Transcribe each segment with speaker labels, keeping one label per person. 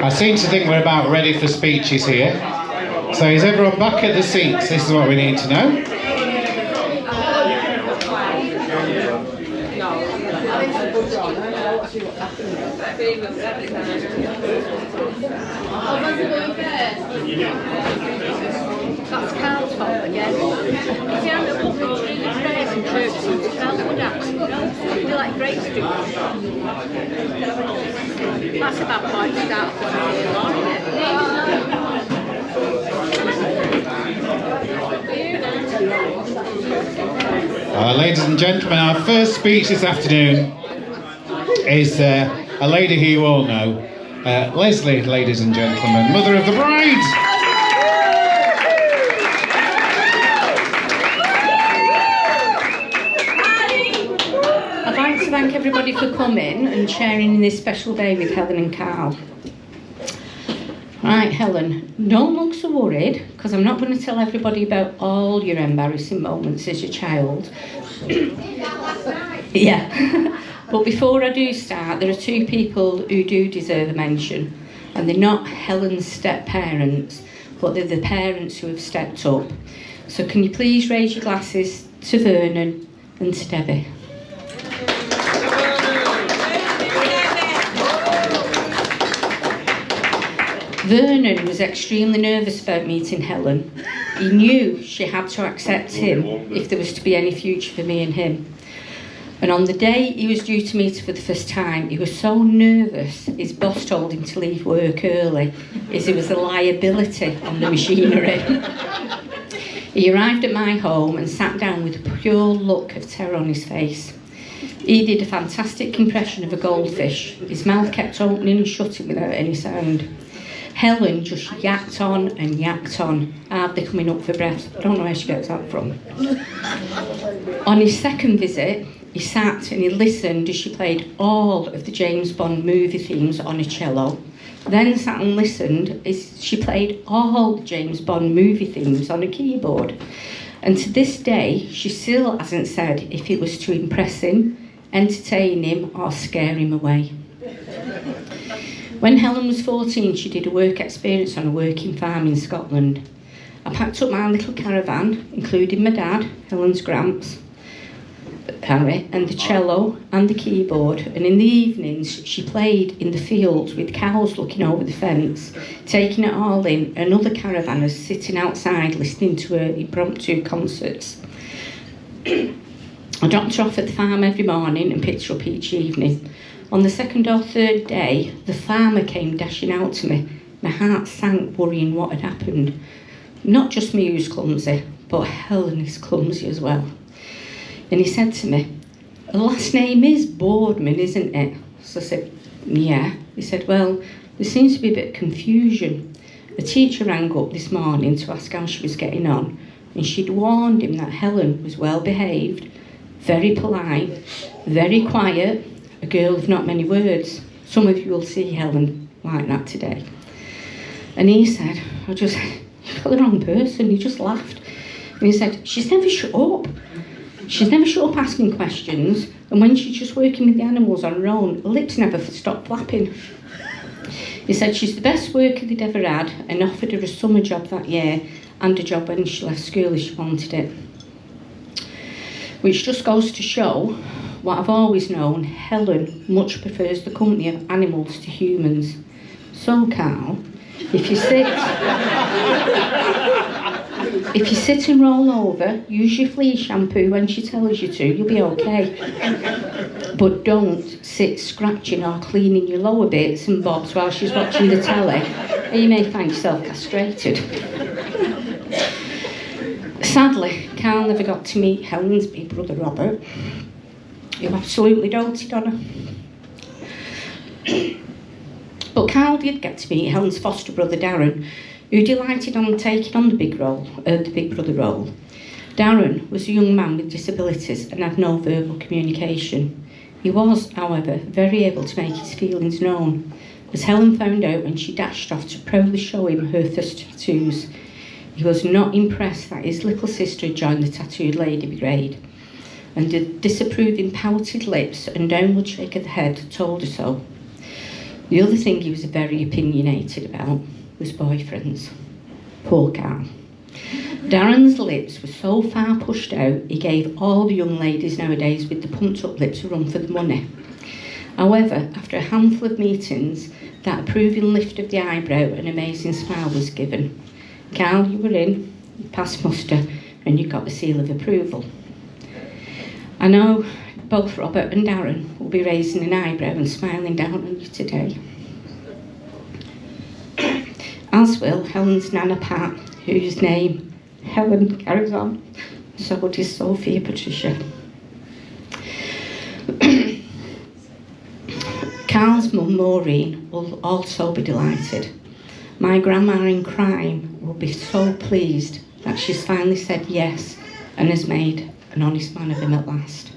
Speaker 1: I seem to think we're about ready for speeches here. So is everyone back at the seats? This is what we need to know.
Speaker 2: That's Carl's fault again. If you hadn't put me through the prayers and church suits, Carl would have. You're like great students. That's about point to start for me, isn't it?
Speaker 1: Ladies and gentlemen, our first speech this afternoon is a lady who you all know. Leslie, ladies and gentlemen, mother of the bride.
Speaker 3: I'd like to thank everybody for coming and sharing this special day with Helen and Carl. Right, Helen, don't look so worried, because I'm not going to tell everybody about all your embarrassing moments as a child. Yeah. But before I do start, there are two people who do deserve a mention, and they're not Helen's step-parents, but they're the parents who have stepped up. So can you please raise your glasses to Vernon and to Debbie? Vernon was extremely nervous about meeting Helen. He knew she had to accept him if there was to be any future for me and him. And on the day he was due to meet her for the first time, he was so nervous his boss told him to leave work early, as he was a liability on the machinery. He arrived at my home and sat down with a pure look of terror on his face. He did a fantastic impression of a goldfish. His mouth kept opening and shutting without any sound. Helen just yacked on and yacked on, hardly coming up for breath. I don't know where she gets that from. On his second visit, he sat and he listened as she played all of the James Bond movie themes on a cello, then sat and listened as she played all the James Bond movie themes on a keyboard. And to this day, she still hasn't said if it was to impress him, entertain him, or scare him away. When Helen was 14, she did a work experience on a working farm in Scotland. I packed up my little caravan, including my dad, Helen's gramps, Harry, and the cello and the keyboard, and in the evenings she played in the fields with cows looking over the fence, taking it all in, and other caravanners sitting outside listening to her impromptu concerts. I dropped her off at the farm every morning and picked her up each evening. On the second or third day, the farmer came dashing out to me. My heart sank, worrying what had happened. Not just me who's clumsy, but Helen is clumsy as well. And he said to me, "The last name is Boardman, isn't it?" So I said, "Yeah." He said, "Well, there seems to be a bit of confusion. The teacher rang up this morning to ask how she was getting on, and she'd warned him that Helen was well behaved, very polite, very quiet, a girl of not many words. Some of you will see Helen like that today." And he said, "You've got the wrong person." He just laughed. And he said, "She's never shut up. She's never shut up asking questions, and when she's just working with the animals on her own, her lips never stop flapping." He said she's the best worker they'd ever had, and offered her a summer job that year and a job when she left school if she wanted it. Which just goes to show what I've always known, Helen much prefers the company of animals to humans. So, Carl, if you sit and roll over, use your flea shampoo when she tells you to, you'll be okay. But don't sit scratching or cleaning your lower bits and bobs while she's watching the telly, or you may find yourself castrated. Sadly, Carl never got to meet Helen's big brother Robert, who absolutely doted on her. But Carl did get to meet Helen's foster brother Darren, who delighted on taking on the big brother role. Darren was a young man with disabilities and had no verbal communication. He was, however, very able to make his feelings known, as Helen found out when she dashed off to proudly show him her first tattoos. He was not impressed that his little sister had joined the Tattooed Lady Brigade, and the disapproving pouted lips and downward shake of the head told her so. The other thing he was very opinionated about was boyfriends. Poor Carl. Darren's lips were so far pushed out, he gave all the young ladies nowadays with the pumped up lips a run for the money. However, after a handful of meetings, that approving lift of the eyebrow and amazing smile was given. Carl, you were in, you passed muster, and you got the seal of approval. I know both Robert and Darren will be raising an eyebrow and smiling down on you today. As will Helen's Nana Pat, whose name Helen carries on, so does Sophie and Patricia. Carl's mum Maureen will also be delighted. My grandma in crime will be so pleased that she's finally said yes and has made an honest man of him at last.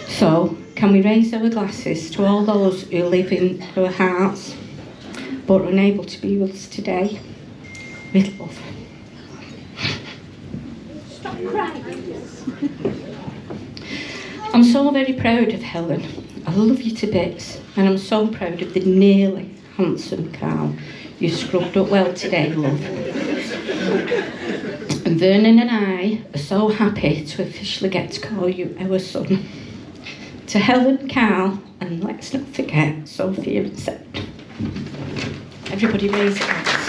Speaker 3: So, can we raise our glasses to all those who live in our hearts but are unable to be with us today? With love.
Speaker 2: Stop crying.
Speaker 3: I'm so very proud of Helen. I love you to bits, and I'm so proud of the nearly handsome Carl. You scrubbed up well today, love. And Vernon and I are so happy to officially get to call you our son. To Helen, Carl, and let's not forget Sophia and Seth. Everybody raise your hands.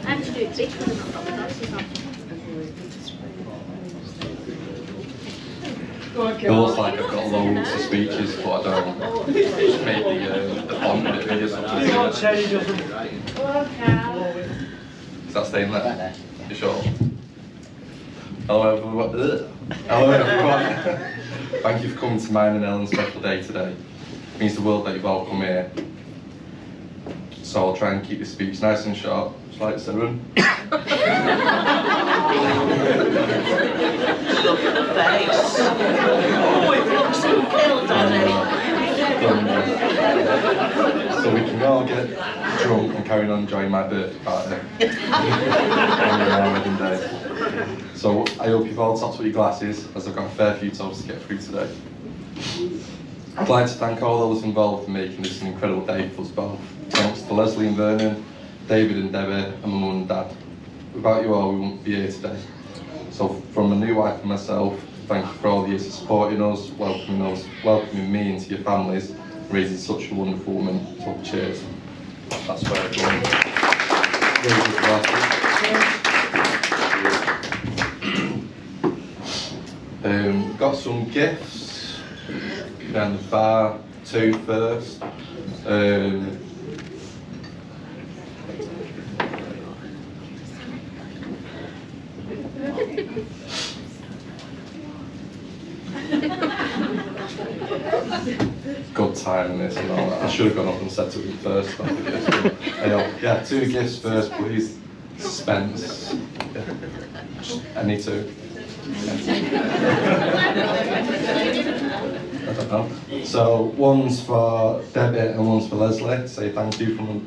Speaker 2: I'm to do it big one, not glasses on.
Speaker 4: It looks like I've got loads of speeches, but I don't. Just maybe the font of it really or something. Is that staying there? You sure? Hello everyone. Hello everyone. Thank you for coming to mine and Ellen's special day today. It means the world that you've all come here. So I'll try and keep this speech nice and short, just like Sarah.
Speaker 5: Look at the face. Oh, it looks so ill, doesn't
Speaker 4: So we can all get drunk and carry on enjoying my birthday party on your wedding day. So I hope you've all topped with your glasses, as I've got a fair few toes to get through today. I'd like to thank all those involved in making this an incredible day for us both. Thanks to Leslie and Vernon, David and Debbie, and my mum and dad. Without you all, we wouldn't be here today. So from my new wife and myself, thank you for all the years of supporting us, welcoming me into your families, and raising such a wonderful woman. So cheers. That's where everyone raise your glasses. Got some gifts down the bar, two first. Good timing this and all that. I should have gone up and said to him first. Yeah, two gifts first, please. Suspense. Yeah. Any two. I don't know. So one's for Debbie and one's for Leslie. Say thank you from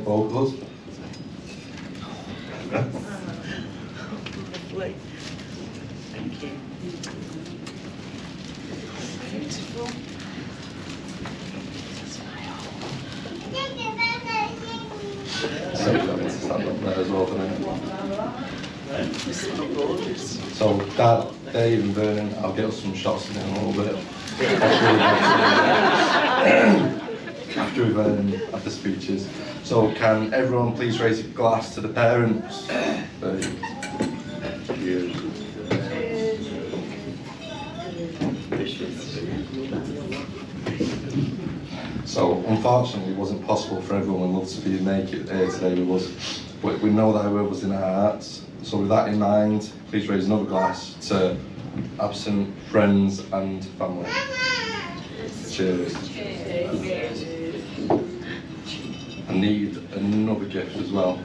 Speaker 4: both of us.
Speaker 5: Lovely. Thank you. Beautiful.
Speaker 4: So you have to stand up there as well, don't you?
Speaker 5: This is gorgeous.
Speaker 4: So Dad, Dave and Vernon, I'll get us some shots in a little bit. After we've had the speeches. So can everyone please raise a glass to the parents? Cheers. So unfortunately it wasn't possible for everyone with love to be naked here today with us. But we know that our word was in our hearts. So with that in mind, please raise another glass to absent friends and family. Cheers. I need another gift as well.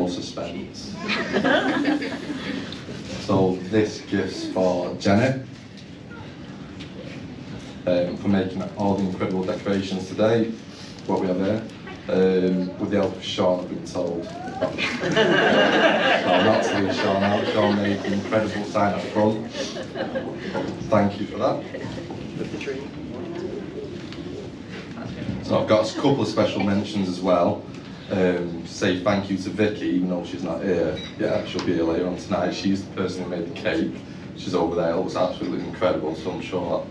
Speaker 4: no suspense. So this gift's for Janet, for making all the incredible decorations today, what we have here, with the help of Sean, I've been told. So not to leave Sean out. Sean made an incredible sign up front. Thank you for that. So I've got a couple of special mentions as well. Say thank you to Vicky, even though she's not here. Yeah, she'll be here later on tonight. She's the person who made the cake. She's over there. It was absolutely incredible, so I'm sure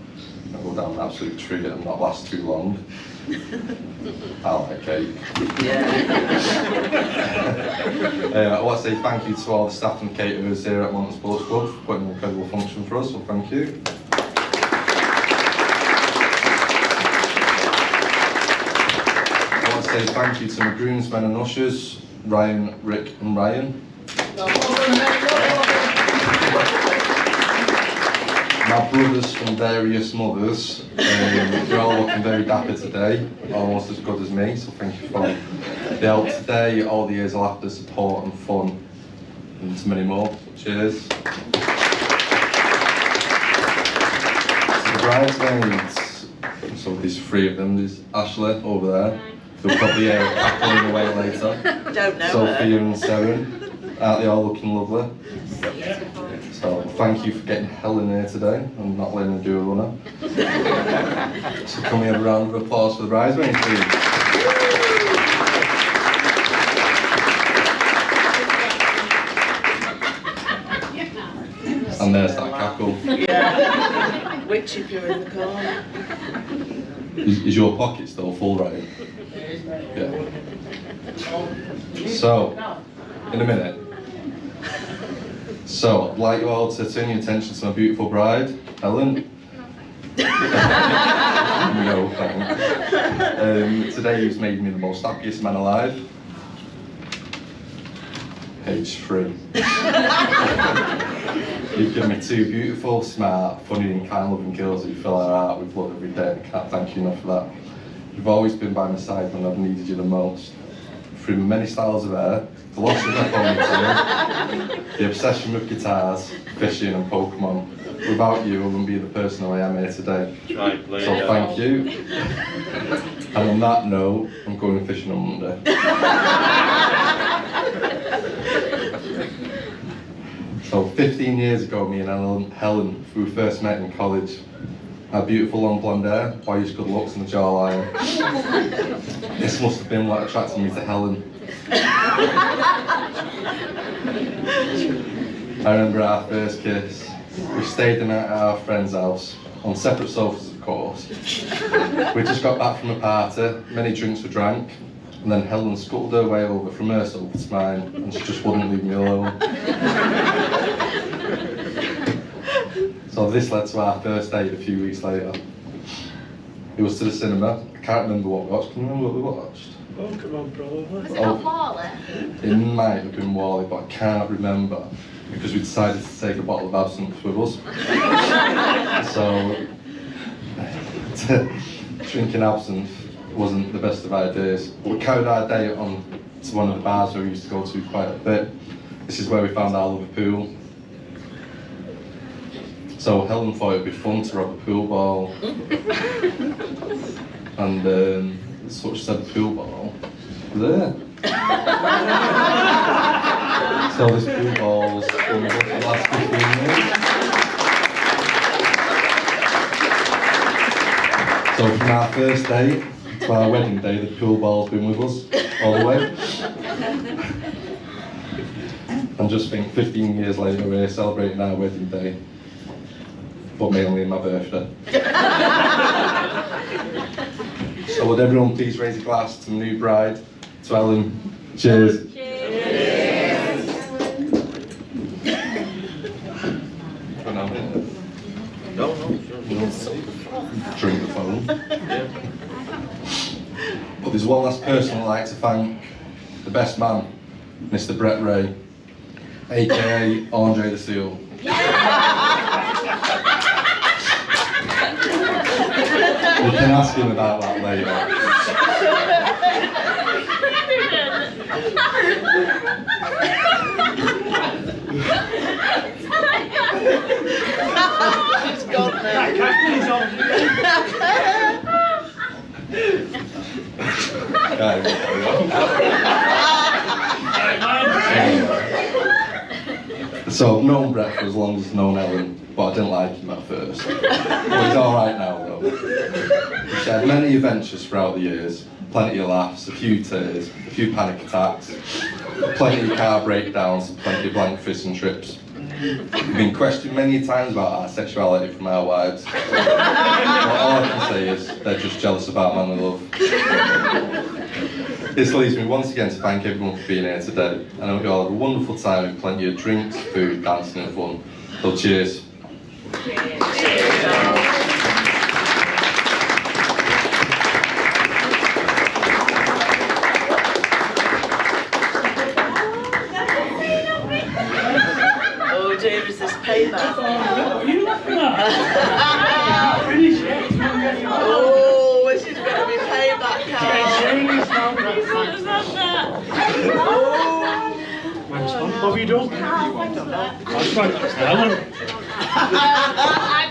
Speaker 4: I'll go down an absolute treat and not last too long. I like cake.
Speaker 5: Yeah.
Speaker 4: I want to say thank you to all the staff and caterers here at Monton Sports Club for putting an incredible function for us, so thank you. I want to say thank you to my groomsmen and ushers, Ryan, Rick and Ryan. My brothers from various mothers, they're all looking very dapper today, almost as good as me, so thank you for the help today, all the years of laughter, support and fun, and so many more, so cheers. So the bridesmaids, so there's three of them, there's Ashley over there, who'll probably cackling away later,
Speaker 5: Don't know
Speaker 4: Sophia
Speaker 5: her.
Speaker 4: and Seren, aren't they all looking lovely? So thank you for getting Helen here today and not letting her do a runner. So can we have a round of applause for the bridesmaids, please? And there's that cackle.
Speaker 5: Yeah. Witchy poo in the corner.
Speaker 4: Is your pocket still full, right? Yeah. So, in a minute. So, I'd like you all to turn your attention to my beautiful bride, Helen. No, thanks. Today you've made me the most happiest man alive. Age 3. You've given me two beautiful, smart, funny and kind-loving girls who fill our heart with love every day, and I can't thank you enough for that. You've always been by my side when I've needed you the most. Through many styles of hair, the loss of my ponytail, the obsession with guitars, fishing and Pokemon. Without you, I wouldn't be the person I am here today. So thank you. And on that note, I'm going fishing on Monday. So 15 years ago, me and Helen, we first met in college. Had beautiful long blonde hair, boyish good looks and a jawline. This must have been what attracted me to Helen. I remember our first kiss. We stayed the night at our friend's house, on separate sofas of course. We just got back from a party, many drinks were drank, and then Helen scuttled her way over from her sofa to mine, and she just wouldn't leave me alone. So this led to our first date a few weeks later. It was to the cinema. I can't remember what we watched. Can you remember what we watched?
Speaker 5: Pokemon, probably.
Speaker 2: Was it not Wally?
Speaker 4: It might have been Wally, but I can't remember because we decided to take a bottle of absinthe with us. So drinking absinthe wasn't the best of ideas. But we carried our date on to one of the bars where we used to go to quite a bit. This is where we found our love of pool. So Helen thought it'd be fun to rob a pool ball. And such said pool ball there. So this pool ball's been with us for the last 15 years. So from our first date to our wedding day, the pool ball's been with us all the way. And just think 15 years later we're celebrating our wedding day, but mainly my birthday. So would everyone please raise a glass to the new bride, to Ellen. Cheers.
Speaker 2: Cheers.
Speaker 4: Drink the phone. But there's one last person I'd like to thank, the best man, Mr. Brett Ray, aka Andre the Seal. You can ask him about that later. Guys, carry on. So I've known Brett for as long as I've known Ellen, but I didn't like him at first. But he's alright now though. We've shared many adventures throughout the years, plenty of laughs, a few tears, a few panic attacks, plenty of car breakdowns, and plenty of blank fists and trips. We've been questioned many times about our sexuality from our wives. But all I can say is they're just jealous about manly love. This leaves me once again to thank everyone for being here today. And I hope you all have a wonderful time with plenty of drinks, food, dancing and fun. So cheers.
Speaker 5: Oh dear, is this payback?
Speaker 6: What are you laughing at? Finish it.
Speaker 5: Oh, this is going to be payback, Carl.
Speaker 6: What have you done? I don't know. That's right, that's Helen.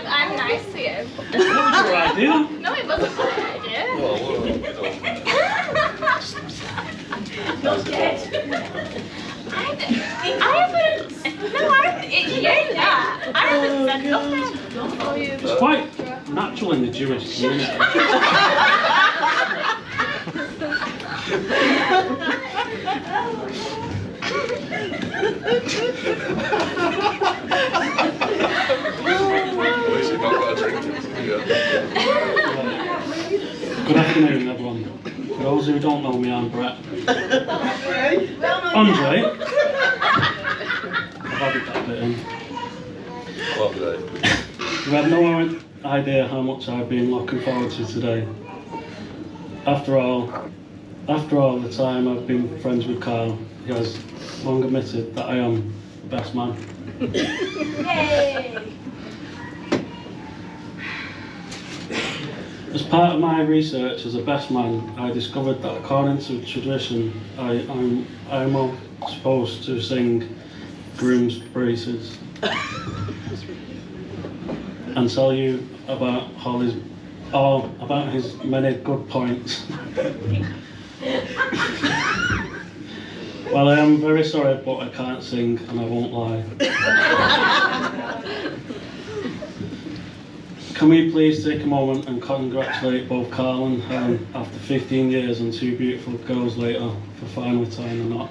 Speaker 2: I'm nice to you.
Speaker 6: What was your idea?
Speaker 2: No, it wasn't my idea. Not dead. I haven't. No, it's you that. I haven't said nothing. Oh, you.
Speaker 6: It's quite natural in the Jewish community. Good afternoon, everyone. For those who don't know me, I'm Brett. Andre. I've added that bit in. You have no idea how much I've been looking forward to today. After all the time I've been friends with Carl, he has long admitted that I am the best man.
Speaker 2: Yay!
Speaker 6: As part of my research as a best man, I discovered that according to tradition, I'm supposed to sing groom's praises and tell you about about his many good points. Well, I am very sorry, but I can't sing and I won't lie. Can we please take a moment and congratulate both Carl and Helen after 15 years and 2 beautiful girls later for finally tying the knot.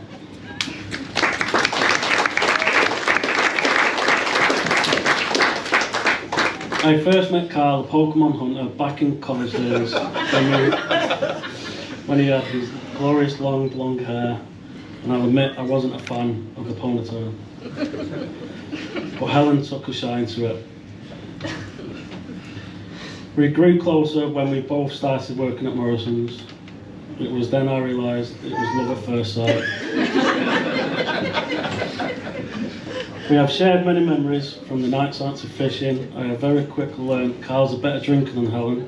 Speaker 6: I first met Carl, a Pokemon hunter, back in college days when he had his glorious long blonde hair, and I'll admit I wasn't a fan of the ponytail. But Helen took a shine to it. We grew closer when we both started working at Morrison's. It was then I realised it was love at first sight. We have shared many memories from the nights out to fishing. I have very quickly learned Carl's a better drinker than Helen.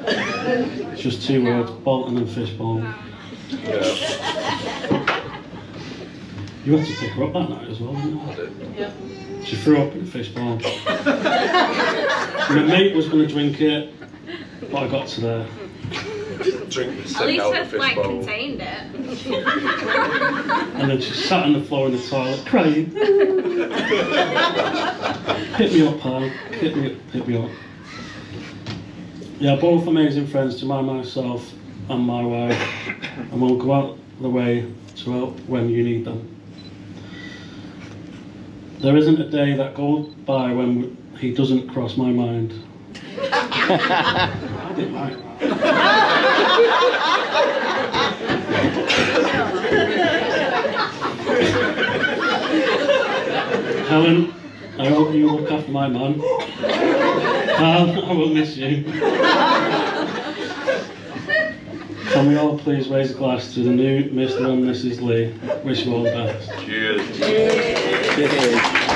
Speaker 6: It's just 2 words, Bolton and Fishbowl. You had to pick her up that night as well, didn't you?
Speaker 4: I did.
Speaker 5: Yeah.
Speaker 6: She threw up in the fishbowl. My mate was going to drink it, but I got to there.
Speaker 4: Drink the
Speaker 2: At
Speaker 4: stick
Speaker 2: least
Speaker 4: out
Speaker 2: I
Speaker 4: of the
Speaker 2: like
Speaker 4: fishbowl.
Speaker 2: contained it.
Speaker 6: And then she sat on the floor in the toilet crying. Hit me up, pal. Hit me up. Yeah, both amazing friends to myself and my wife, and we'll go out the way to help when you need them. There isn't a day that goes by when he doesn't cross my mind. I didn't like Helen, I hope you look after my man. Carl, I will miss you. Can we all please raise a glass to the new Mr. and Mrs. Lee? Wish you all the best.
Speaker 4: Cheers.
Speaker 5: Cheers.
Speaker 6: Cheers.